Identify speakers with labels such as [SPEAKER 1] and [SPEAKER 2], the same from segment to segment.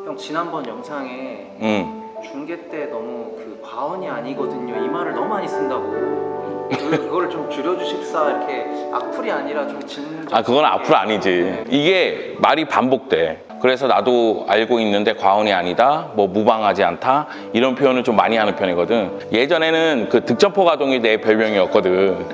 [SPEAKER 1] 형 지난번 영상에 중계 때 너무 그 과언이 아니거든요 이 말을 너무 많이 쓴다고 그거를 좀 줄여주십사 이렇게 악플이 아니라 좀 진정.
[SPEAKER 2] 아 그건 악플 아니지. 이게 말이 반복돼. 그래서 나도 알고 있는데 과언이 아니다, 뭐 무방하지 않다 이런 표현을 좀 많이 하는 편이거든. 예전에는 그 득점포 가동이 내 별명이었거든.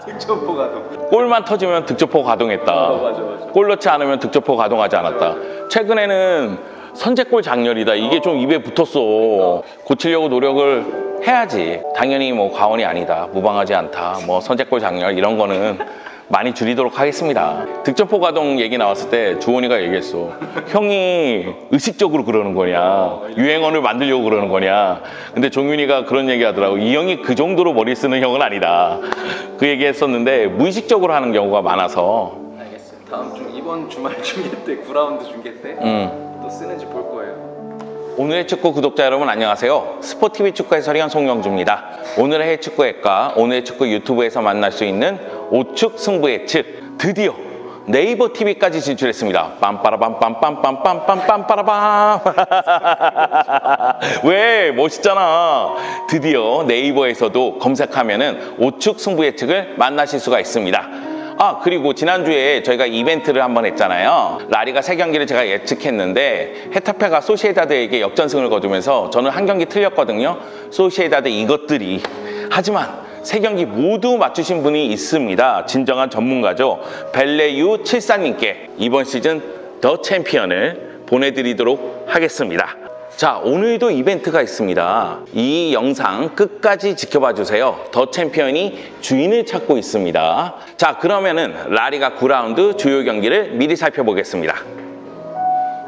[SPEAKER 1] 득점포 가동.
[SPEAKER 2] 골만 터지면 득점포 가동했다.
[SPEAKER 1] 맞아.
[SPEAKER 2] 골 넣지 않으면 득점포 가동하지 않았다. 최근에는 선제골 장렬이다. 이게 좀 입에 붙었어. 고치려고 노력을 해야지. 당연히 뭐 과언이 아니다, 무방하지 않다, 뭐 선제골 장렬 이런 거는 많이 줄이도록 하겠습니다. 득점포 가동 얘기 나왔을 때 주원이가 얘기했어. 형이 의식적으로 그러는 거냐, 유행어를 만들려고 그러는 거냐. 근데 종윤이가 그런 얘기 하더라고. 이 형이 그 정도로 머리 쓰는 형은 아니다, 그 얘기 했었는데 무의식적으로 하는 경우가 많아서.
[SPEAKER 1] 알겠어요. 다음 주 이번 주말 중계 때 9라운드 중계 때 또 쓰는지 볼 거예요.
[SPEAKER 2] 오늘의 축구 구독자 여러분 안녕하세요. 스포티비 축구 해설위원 송영주입니다. 오늘의 해축구 핵과 오늘의 축구 유튜브에서 만날 수 있는 오축 승부 예측 드디어 네이버 TV까지 진출했습니다. 빰빠라밤빰빰빰빰빰빰빠라밤. 왜? 멋있잖아. 드디어 네이버에서도 검색하면은 오축 승부 예측을 만나실 수가 있습니다. 아 그리고 지난주에 저희가 이벤트를 한번 했잖아요. 라리가 3경기를 제가 예측했는데 헤타페가 소시에다드에게 역전승을 거두면서 저는 한 경기 틀렸거든요. 소시에다드 이것들이. 하지만 3경기 모두 맞추신 분이 있습니다. 진정한 전문가죠. 벨레유74님께 이번 시즌 더 챔피언을 보내드리도록 하겠습니다. 자, 오늘도 이벤트가 있습니다. 이 영상 끝까지 지켜봐 주세요. 더 챔피언이 주인을 찾고 있습니다. 자, 그러면은 라리가 9라운드 주요 경기를 미리 살펴보겠습니다.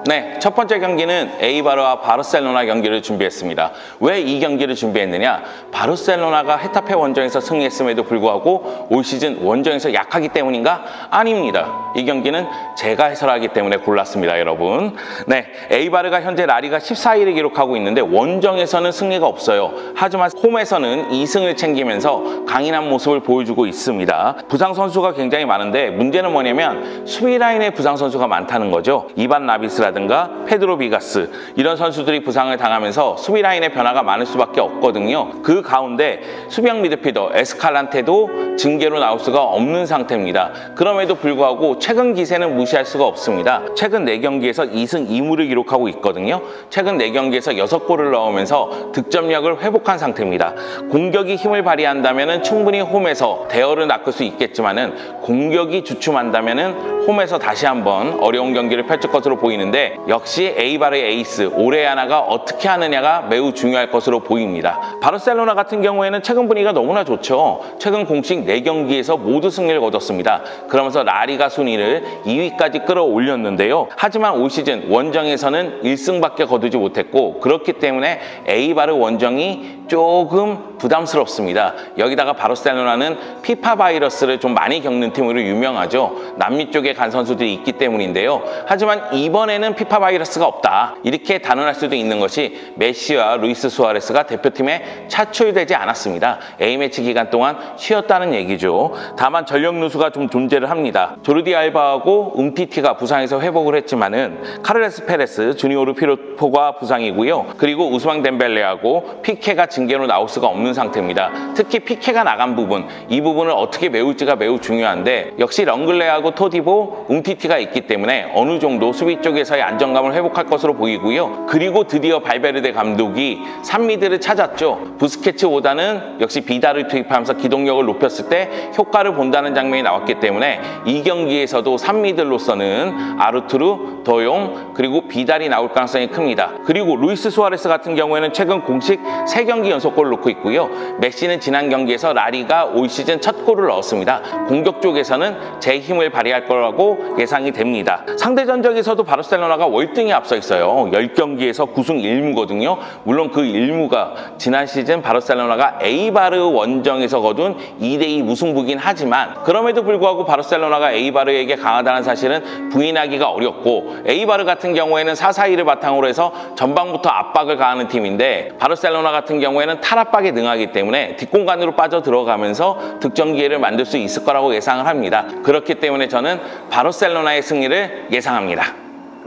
[SPEAKER 2] 네, 첫 번째 경기는 에이바르와 바르셀로나 경기를 준비했습니다. 왜 이 경기를 준비했느냐? 바르셀로나가 헤타페 원정에서 승리했음에도 불구하고 올 시즌 원정에서 약하기 때문인가? 아닙니다. 이 경기는 제가 해설하기 때문에 골랐습니다, 여러분. 네, 에이바르가 현재 라리가 14위를 기록하고 있는데 원정에서는 승리가 없어요. 하지만 홈에서는 2승을 챙기면서 강인한 모습을 보여주고 있습니다. 부상 선수가 굉장히 많은데 문제는 뭐냐면 수비 라인에 부상 선수가 많다는 거죠. 이반 라비스라 든가 페드로 비가스 이런 선수들이 부상을 당하면서 수비 라인의 변화가 많을 수밖에 없거든요. 그 가운데 수비형 미드필더 에스칼란테도 징계로 나올 수가 없는 상태입니다. 그럼에도 불구하고 최근 기세는 무시할 수가 없습니다. 최근 4경기에서 2승 2무를 기록하고 있거든요. 최근 4경기에서 6골을 넣으면서 득점력을 회복한 상태입니다. 공격이 힘을 발휘한다면 충분히 홈에서 대열을 낚을 수 있겠지만은 공격이 주춤한다면 홈에서 다시 한번 어려운 경기를 펼칠 것으로 보이는데 역시 에이바르의 에이스 오레아나가 어떻게 하느냐가 매우 중요할 것으로 보입니다. 바르셀로나 같은 경우에는 최근 분위기가 너무나 좋죠. 최근 공식 4경기에서 모두 승리를 거뒀습니다. 그러면서 라리가 순위를 2위까지 끌어올렸는데요. 하지만 올 시즌 원정에서는 1승밖에 거두지 못했고 그렇기 때문에 에이바르 원정이 조금 부담스럽습니다. 여기다가 바르셀로나는 피파 바이러스를 좀 많이 겪는 팀으로 유명하죠. 남미 쪽에 간 선수들이 있기 때문인데요. 하지만 이번에는 피파 바이러스가 없다, 이렇게 단언할 수도 있는 것이 메시와 루이스 수아레스가 대표팀에 차출되지 않았습니다. A매치 기간 동안 쉬었다는 얘기죠. 다만 전력 누수가 좀 존재를 합니다. 조르디 알바하고 움티티가 부상에서 회복을 했지만은 카를레스 페레스, 주니오르 피로포가 부상이고요. 그리고 우스망 덴벨레하고 피케가 징계로 나올 수가 없는 상태입니다. 특히 피케가 나간 부분, 이 부분을 어떻게 메울지가 매우 중요한데 역시 렁글레하고 토디보, 움티티가 있기 때문에 어느 정도 수비 쪽에서의 안정감을 회복할 것으로 보이고요. 그리고 드디어 발베르데 감독이 3미드를 찾았죠. 부스케츠보다는 역시 비다를 투입하면서 기동력을 높였을 때 효과를 본다는 장면이 나왔기 때문에 이 경기에서도 3미드로서는 아르투르, 더용 그리고 비달이 나올 가능성이 큽니다. 그리고 루이스 수아레스 같은 경우에는 최근 공식 3경기 연속골을 넣고 있고요. 메시는 지난 경기에서 라리가 올 시즌 첫 골을 넣었습니다. 공격 쪽에서는 제 힘을 발휘할 거라고 예상이 됩니다. 상대 전적에서도 바르셀로나가 월등히 앞서 있어요. 10경기에서 9승 1무거든요. 물론 그 1무가 지난 시즌 바르셀로나가 에이바르 원정에서 거둔 2대2 무승부긴 하지만 그럼에도 불구하고 바르셀로나가 에이바르에게 강하다는 사실은 부인하기가 어렵고 에이바르 같은 경우에는 4-4-2를 바탕으로 해서 전방부터 압박을 가하는 팀인데 바르셀로나 같은 경우에는 탈압박에 능하기 때문에 뒷공간으로 빠져 들어가면서 득점 기회를 만들 수 있을 거라고 예상을 합니다. 그렇기 때문에 저는 바르셀로나의 승리를 예상합니다.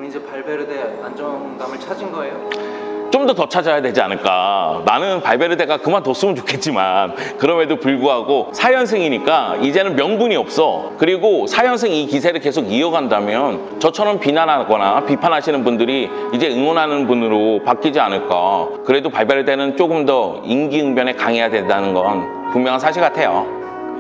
[SPEAKER 1] 그럼 이제 발베르데 안정감을 찾은 거예요?
[SPEAKER 2] 좀 더 찾아야 되지 않을까. 나는 발베르데가 그만뒀으면 좋겠지만 그럼에도 불구하고 4연승이니까 이제는 명분이 없어. 그리고 4연승 이 기세를 계속 이어간다면 저처럼 비난하거나 비판하시는 분들이 이제 응원하는 분으로 바뀌지 않을까. 그래도 발베르데는 조금 더 임기응변에 강해야 된다는 건 분명한 사실 같아요.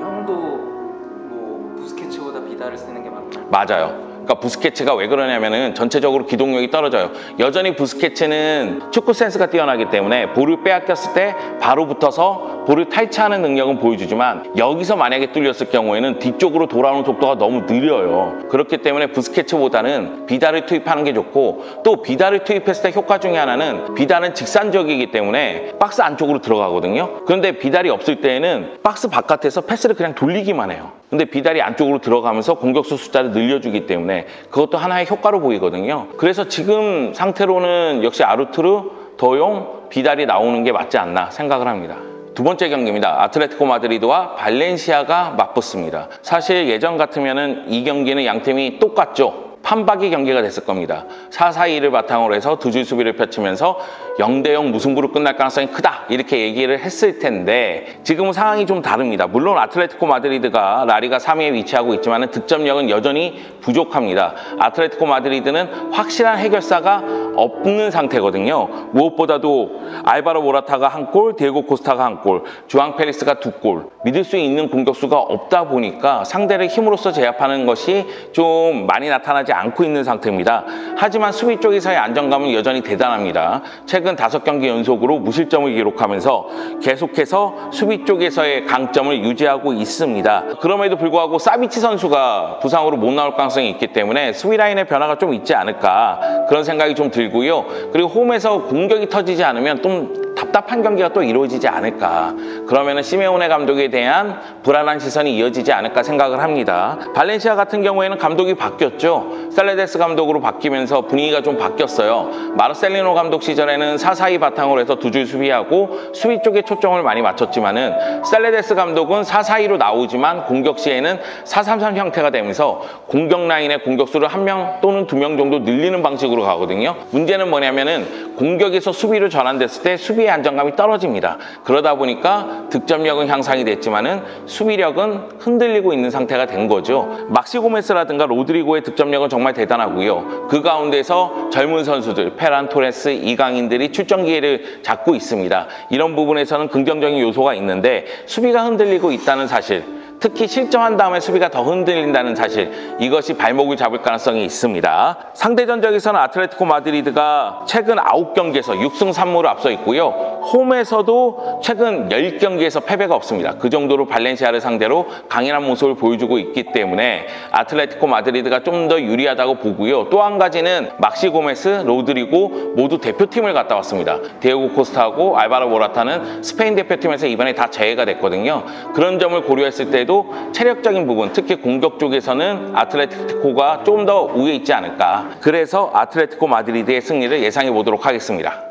[SPEAKER 1] 형도 뭐 부스케츠보다 비달을 쓰는 게 맞나요?
[SPEAKER 2] 맞아요. 그러니까 부스케츠가 왜 그러냐면은 전체적으로 기동력이 떨어져요. 여전히 부스케츠는 축구 센스가 뛰어나기 때문에 볼을 빼앗겼을 때 바로 붙어서 볼을 탈취하는 능력은 보여주지만 여기서 만약에 뚫렸을 경우에는 뒤쪽으로 돌아오는 속도가 너무 느려요. 그렇기 때문에 부스케츠보다는 비달을 투입하는 게 좋고, 또 비달을 투입했을 때 효과 중에 하나는 비달은 직선적이기 때문에 박스 안쪽으로 들어가거든요. 그런데 비달이 없을 때에는 박스 바깥에서 패스를 그냥 돌리기만 해요. 근데 비달이 안쪽으로 들어가면서 공격수 숫자를 늘려주기 때문에 그것도 하나의 효과로 보이거든요. 그래서 지금 상태로는 역시 아르투르, 더용, 비달이 나오는 게 맞지 않나 생각을 합니다. 두 번째 경기입니다. 아틀레티코 마드리드와 발렌시아가 맞붙습니다. 사실 예전 같으면은 이 경기는 양팀이 똑같죠. 판박이 경기가 됐을 겁니다. 4-4-2를 바탕으로 해서 두 줄 수비를 펼치면서 0대0 무승부로 끝날 가능성이 크다 이렇게 얘기를 했을 텐데 지금은 상황이 좀 다릅니다. 물론 아틀레티코 마드리드가 라리가 3위에 위치하고 있지만 득점력은 여전히 부족합니다. 아틀레티코 마드리드는 확실한 해결사가 없는 상태거든요. 무엇보다도 알바로 모라타가 한 골, 디에고 코스타가 한 골, 주앙 페리스가 2골, 믿을 수 있는 공격수가 없다 보니까 상대를 힘으로써 제압하는 것이 좀 많이 나타나지 않고 있는 상태입니다. 하지만 수비 쪽에서의 안정감은 여전히 대단합니다. 최근 5경기 연속으로 무실점을 기록하면서 계속해서 수비 쪽에서의 강점을 유지하고 있습니다. 그럼에도 불구하고 사비치 선수가 부상으로 못 나올 가능성이 있기 때문에 수비 라인의 변화가 좀 있지 않을까 그런 생각이 좀 들고요. 그리고 홈에서 공격이 터지지 않으면 좀 답답한 경기가 또 이루어지지 않을까. 그러면은 시메오네 감독에 대한 불안한 시선이 이어지지 않을까 생각을 합니다. 발렌시아 같은 경우에는 감독이 바뀌었죠. 살레데스 감독으로 바뀌면서 분위기가 좀 바뀌었어요. 마르셀리노 감독 시절에는 4-4-2 바탕으로 해서 두 줄 수비하고 수비 쪽에 초점을 많이 맞췄지만은 살레데스 감독은 4-4-2로 나오지만 공격 시에는 4-3-3 형태가 되면서 공격 라인의 공격수를 1명 또는 2명 정도 늘리는 방식으로 가거든요. 문제는 뭐냐면은 공격에서 수비로 전환됐을 때 수비의 안정감이 떨어집니다. 그러다 보니까 득점력은 향상이 됐지만은 수비력은 흔들리고 있는 상태가 된 거죠. 막시 고메스라든가 로드리고의 득점력은 정말 대단하고요. 그 가운데서 젊은 선수들 페란 토레스, 이강인들이 출전 기회를 잡고 있습니다. 이런 부분에서는 긍정적인 요소가 있는데 수비가 흔들리고 있다는 사실, 특히 실점한 다음에 수비가 더 흔들린다는 사실, 이것이 발목을 잡을 가능성이 있습니다. 상대 전적에서는 아틀레티코 마드리드가 최근 9경기에서 6승 3무를 앞서 있고요. 홈에서도 최근 10경기에서 패배가 없습니다. 그 정도로 발렌시아를 상대로 강인한 모습을 보여주고 있기 때문에 아틀레티코 마드리드가 좀 더 유리하다고 보고요. 또 한 가지는 막시 고메스, 로드리고 모두 대표팀을 갔다 왔습니다. 디에고 코스타하고 알바로 모라타는 스페인 대표팀에서 이번에 다 제외가 됐거든요. 그런 점을 고려했을 때도 체력적인 부분, 특히 공격 쪽에서는 아틀레티코가 좀 더 우위에 있지 않을까. 그래서 아틀레티코 마드리드의 승리를 예상해 보도록 하겠습니다.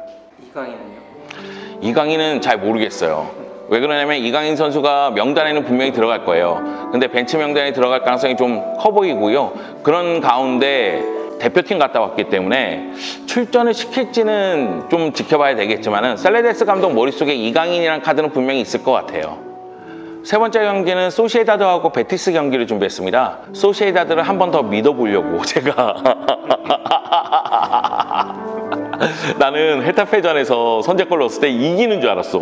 [SPEAKER 1] 이강인은요?
[SPEAKER 2] 이강인은 잘 모르겠어요. 왜 그러냐면 이강인 선수가 명단에는 분명히 들어갈 거예요. 근데 벤치 명단에 들어갈 가능성이 좀 커 보이고요. 그런 가운데 대표팀 갔다 왔기 때문에 출전을 시킬지는 좀 지켜봐야 되겠지만은 살레데스 감독 머릿속에 이강인이라는 카드는 분명히 있을 것 같아요. 세 번째 경기는 소시에다드하고 베티스 경기를 준비했습니다. 소시에다드를 한 번 더 믿어보려고 제가 나는 헤타페전에서 선제골 넣었을 때 이기는 줄 알았어.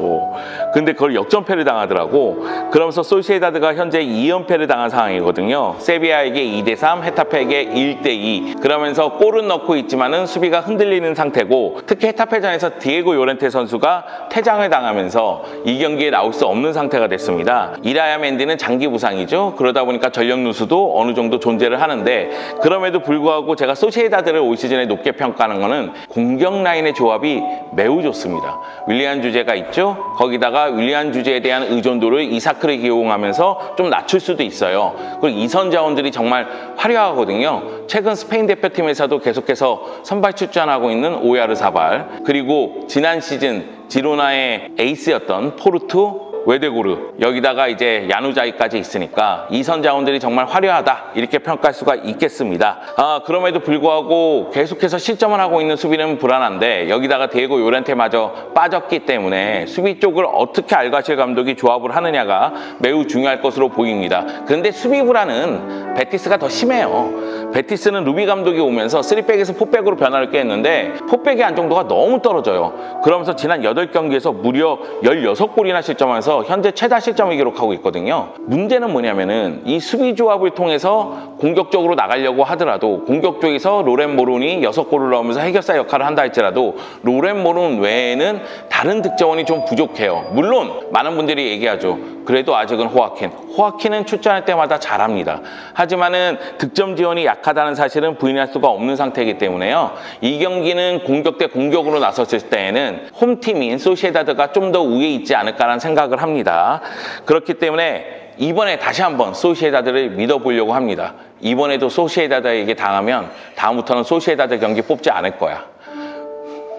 [SPEAKER 2] 근데 그걸 역전패를 당하더라고. 그러면서 소시에다드가 현재 2연패를 당한 상황이거든요. 세비야에게 2대3, 헤타페에게 1대2. 그러면서 골은 넣고 있지만은 수비가 흔들리는 상태고, 특히 헤타페전에서 디에고 요렌테 선수가 퇴장을 당하면서 이 경기에 나올 수 없는 상태가 됐습니다. 이라야 멘디는 장기 부상이죠. 그러다 보니까 전력 누수도 어느 정도 존재를 하는데, 그럼에도 불구하고 제가 소시에다드를 올 시즌에 높게 평가하는 거는 공격 라인의 조합이 매우 좋습니다. 윌리안 주제가 있죠. 거기다가 윌리안 주제에 대한 의존도를 이사크를 기용하면서 좀 낮출 수도 있어요. 그리고 이선 자원들이 정말 화려하거든요. 최근 스페인 대표팀에서도 계속해서 선발 출전하고 있는 오야르사발, 그리고 지난 시즌 지로나의 에이스였던 포르투 외대고르, 여기다가 이제 야누자이까지 있으니까 이선 자원들이 정말 화려하다 이렇게 평가할 수가 있겠습니다. 그럼에도 불구하고 계속해서 실점을 하고 있는 수비는 불안한데 여기다가 디에고 요렌테마저 빠졌기 때문에 수비 쪽을 어떻게 알가실 감독이 조합을 하느냐가 매우 중요할 것으로 보입니다. 그런데 수비 불안은 베티스가 더 심해요. 베티스는 루비 감독이 오면서 3백에서 4백으로 변화를 꾀했는데 4백의 안정도가 너무 떨어져요. 그러면서 지난 8경기에서 무려 16골이나 실점하면서 현재 최다 실점을 기록하고 있거든요. 문제는 뭐냐면은 이 수비 조합을 통해서 공격적으로 나가려고 하더라도 공격 쪽에서 로렌 모론이 6골을 넣으면서 해결사 역할을 한다 할지라도 로렌 모론 외에는 다른 득점원이 좀 부족해요. 물론 많은 분들이 얘기하죠. 그래도 아직은 호아킨은 출전할 때마다 잘합니다. 하지만은 득점 지원이 약하다는 사실은 부인할 수가 없는 상태이기 때문에요. 이 경기는 공격 대 공격으로 나섰을 때에는 홈팀인 소시에다드가 좀 더 우위에 있지 않을까라는 생각을 합니다. 그렇기 때문에 이번에 다시 한번 소시에다드를 믿어보려고 합니다. 이번에도 소시에다드에게 당하면 다음부터는 소시에다드 경기 뽑지 않을 거야.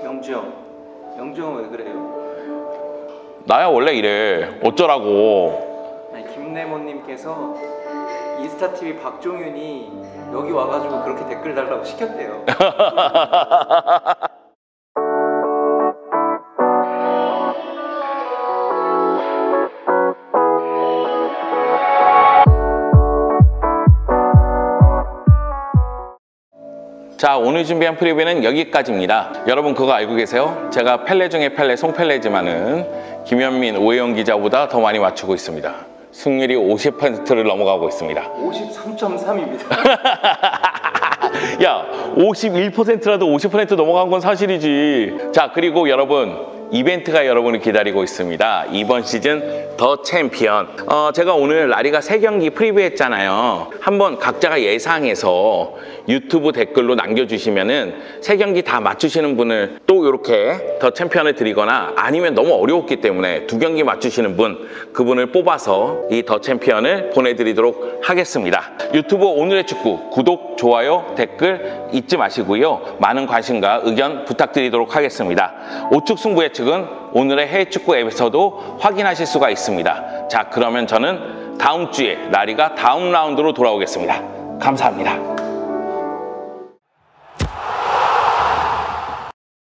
[SPEAKER 1] 영주 형은 왜 그래요?
[SPEAKER 2] 나야 원래 이래. 어쩌라고.
[SPEAKER 1] 아니, 김래모님께서 인스타TV 박종윤이 여기 와가지고 그렇게 댓글 달라고 시켰대요.
[SPEAKER 2] 자, 오늘 준비한 프리뷰는 여기까지입니다. 여러분 그거 알고 계세요? 제가 펠레 중에 펠레, 송펠레지만은 김현민, 오해영 기자보다 더 많이 맞추고 있습니다. 승률이 50%를 넘어가고 있습니다.
[SPEAKER 1] 53.3입니다.
[SPEAKER 2] 야, 51%라도 50% 넘어간 건 사실이지. 자, 그리고 여러분 이벤트가 여러분을 기다리고 있습니다. 이번 시즌 더 챔피언. 제가 오늘 라리가 3경기 프리뷰했잖아요. 한번 각자가 예상해서 유튜브 댓글로 남겨주시면은 3경기 다 맞추시는 분을 또 이렇게 더 챔피언을 드리거나 아니면 너무 어려웠기 때문에 2경기 맞추시는 분, 그분을 뽑아서 이 더 챔피언을 보내드리도록 하겠습니다. 유튜브 오늘의 축구 구독, 좋아요, 댓글 잊지 마시고요. 많은 관심과 의견 부탁드리도록 하겠습니다. 우측 승부 예측은 오늘의 해외 축구 앱에서도 확인하실 수가 있습니다. 자, 그러면 저는 다음 주에 라리가 다음 라운드로 돌아오겠습니다. 감사합니다.